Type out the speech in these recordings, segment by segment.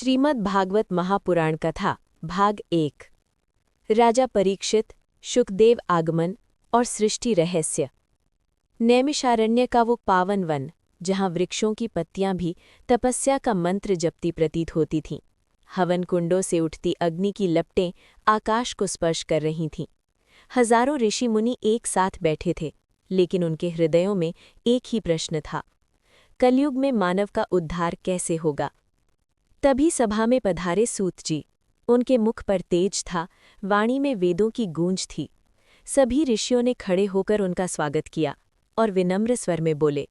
श्रीमद् भागवत महापुराण कथा भाग 1। राजा परीक्षित, शुकदेव आगमन और सृष्टि रहस्य। नैमिषारण्य का वो पावन वन, जहाँ वृक्षों की पत्तियां भी तपस्या का मंत्र जपती प्रतीत होती थीं। हवन कुंडों से उठती अग्नि की लपटें आकाश को स्पर्श कर रही थीं। हजारों ऋषि मुनि एक साथ बैठे थे, लेकिन उनके हृदयों में एक ही प्रश्न था: कलयुग में मानव का उद्धार कैसे होगा। तभी सभा में पधारे सूत जी। उनके मुख पर तेज था, वाणी में वेदों की गूंज थी। सभी ऋषियों ने खड़े होकर उनका स्वागत किया और विनम्र स्वर में बोले,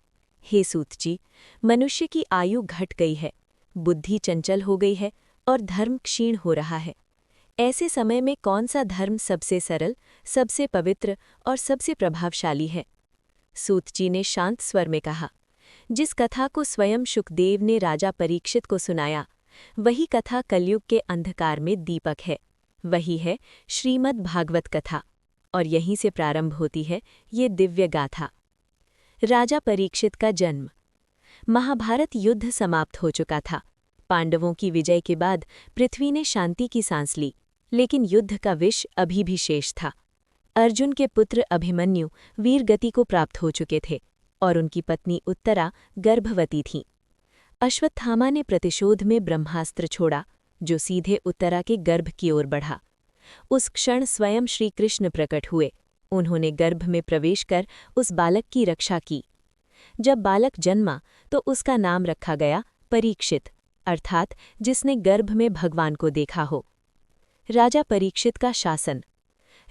हे सूत जी, मनुष्य की आयु घट गई है, बुद्धि चंचल हो गई है और धर्म क्षीण हो रहा है। ऐसे समय में कौन सा धर्म सबसे सरल, सबसे पवित्र और सबसे प्रभावशाली है। सूत जी ने शांत स्वर में कहा, जिस कथा को स्वयं शुकदेव ने राजा परीक्षित को सुनाया, वही कथा कलयुग के अंधकार में दीपक है। वही है श्रीमद् भागवत कथा, और यहीं से प्रारंभ होती है ये दिव्य गाथा। राजा परीक्षित का जन्म। महाभारत युद्ध समाप्त हो चुका था। पांडवों की विजय के बाद पृथ्वी ने शांति की सांस ली, लेकिन युद्ध का विष अभी भी शेष था। अर्जुन के पुत्र अभिमन्यु वीर गति को प्राप्त हो चुके थे और उनकी पत्नी उत्तरा गर्भवती थीं। अश्वत्थामा ने प्रतिशोध में ब्रह्मास्त्र छोड़ा, जो सीधे उत्तरा के गर्भ की ओर बढ़ा। उस क्षण स्वयं श्री कृष्ण प्रकट हुए। उन्होंने गर्भ में प्रवेश कर उस बालक की रक्षा की। जब बालक जन्मा तो उसका नाम रखा गया परीक्षित, अर्थात जिसने गर्भ में भगवान को देखा हो। राजा परीक्षित का शासन।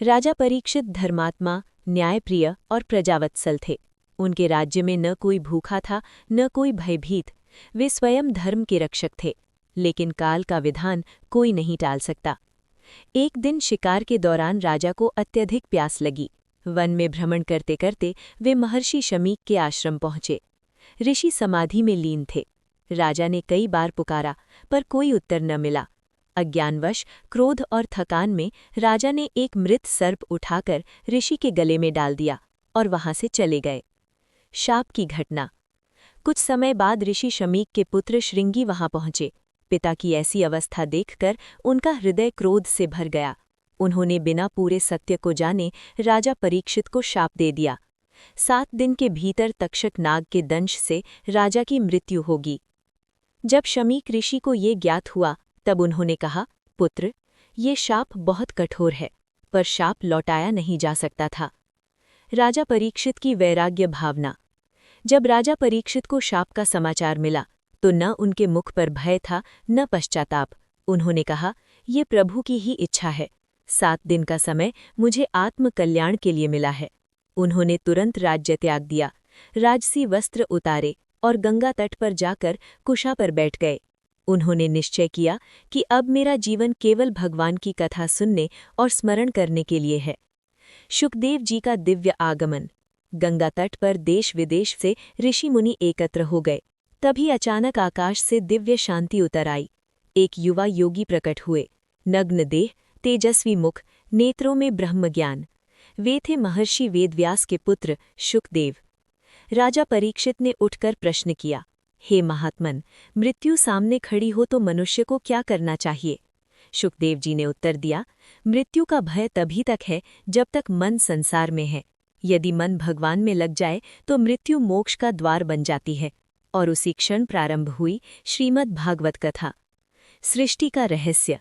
राजा परीक्षित धर्मात्मा, न्यायप्रिय और प्रजावत्सल थे। उनके राज्य में न कोई भूखा था, न कोई भयभीत। वे स्वयं धर्म के रक्षक थे, लेकिन काल का विधान कोई नहीं टाल सकता। एक दिन शिकार के दौरान राजा को अत्यधिक प्यास लगी। वन में भ्रमण करते करते वे महर्षि शमीक के आश्रम पहुंचे। ऋषि समाधि में लीन थे। राजा ने कई बार पुकारा, पर कोई उत्तर न मिला। अज्ञानवश, क्रोध और थकान में राजा ने एक मृत सर्प उठाकर ऋषि के गले में डाल दिया और वहां से चले गए। शाप की घटना। कुछ समय बाद ऋषि शमीक के पुत्र श्रृंगी वहां पहुंचे। पिता की ऐसी अवस्था देखकर उनका हृदय क्रोध से भर गया। उन्होंने बिना पूरे सत्य को जाने राजा परीक्षित को शाप दे दिया। 7 दिन के भीतर तक्षक नाग के दंश से राजा की मृत्यु होगी। जब शमीक ऋषि को ये ज्ञात हुआ, तब उन्होंने कहा, पुत्र, ये शाप बहुत कठोर है, पर शाप लौटाया नहीं जा सकता था। राजा परीक्षित की वैराग्य भावना। जब राजा परीक्षित को शाप का समाचार मिला, तो न उनके मुख पर भय था, न पश्चाताप। उन्होंने कहा, ये प्रभु की ही इच्छा है। 7 दिन का समय मुझे आत्मकल्याण के लिए मिला है। उन्होंने तुरंत राज्य त्याग दिया, राजसी वस्त्र उतारे और गंगा तट पर जाकर कुशा पर बैठ गए। उन्होंने निश्चय किया कि अब मेरा जीवन केवल भगवान की कथा सुनने और स्मरण करने के लिए है। शुकदेव जी का दिव्य आगमन। गंगा तट पर देश विदेश से ऋषि मुनि एकत्र हो गए। तभी अचानक आकाश से दिव्य शांति उतर आई। एक युवा योगी प्रकट हुए, नग्न देह, तेजस्वी मुख, नेत्रों में ब्रह्म ज्ञान। वे थे महर्षि वेदव्यास के पुत्र शुकदेव। राजा परीक्षित ने उठकर प्रश्न किया, हे महात्मन, मृत्यु सामने खड़ी हो तो मनुष्य को क्या करना चाहिए। शुकदेव जी ने उत्तर दिया, मृत्यु का भय तभी तक है जब तक मन संसार में है। यदि मन भगवान में लग जाए तो मृत्यु मोक्ष का द्वार बन जाती है। और उसी क्षण प्रारंभ हुई श्रीमद् भागवत कथा। सृष्टि का रहस्य।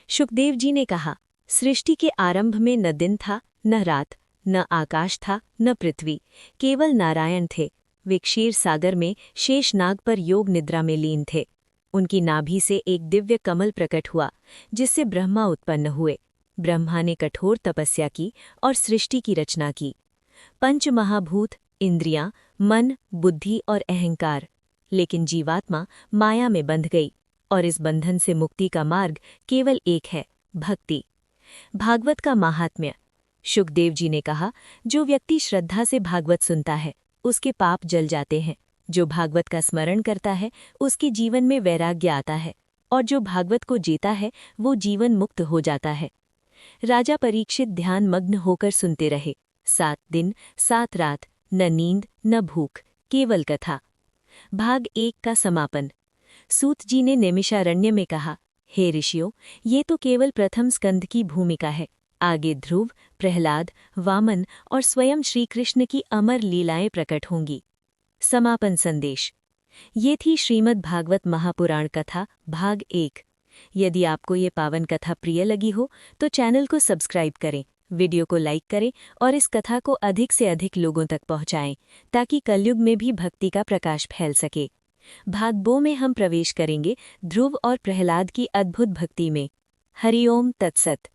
शुकदेव जी ने कहा, सृष्टि के आरंभ में न दिन था, न रात, न आकाश था, न पृथ्वी, केवल नारायण थे। वे क्षीर सागर में शेषनाग पर योग निद्रा में लीन थे। उनकी नाभि से एक दिव्य कमल प्रकट हुआ, जिससे ब्रह्मा उत्पन्न हुए। ब्रह्मा ने कठोर तपस्या की और सृष्टि की रचना की। पंच महाभूत, इंद्रियां, मन, बुद्धि और अहंकार। लेकिन जीवात्मा माया में बंध गई, और इस बंधन से मुक्ति का मार्ग केवल एक है, भक्ति। भागवत का महात्म्य। शुकदेव जी ने कहा, जो व्यक्ति श्रद्धा से भागवत सुनता है, उसके पाप जल जाते हैं। जो भागवत का स्मरण करता है, उसके जीवन में वैराग्य आता है, और जो भागवत को जीता है, वो जीवन मुक्त हो जाता है। राजा परीक्षित ध्यान मग्न होकर सुनते रहे। 7 दिन 7 रात, न नींद न भूख, केवल कथा। भाग 1 का समापन। सूत जी ने नैमिषारण्य में कहा, हे ऋषियों, ये तो केवल प्रथम स्कंद की भूमिका है। आगे ध्रुव, प्रहलाद, वामन और स्वयं श्री कृष्ण की अमर लीलाएं प्रकट होंगी। समापन संदेश। ये थी श्रीमद् भागवत महापुराण कथा भाग 1। यदि आपको ये पावन कथा प्रिय लगी हो तो चैनल को सब्सक्राइब करें, वीडियो को लाइक करें और इस कथा को अधिक से अधिक लोगों तक पहुंचाएं ताकि कलयुग में भी भक्ति का प्रकाश फैल सके। भाग 2 में हम प्रवेश करेंगे ध्रुव और प्रहलाद की अद्भुत भक्ति में। हरिओम तत्सत।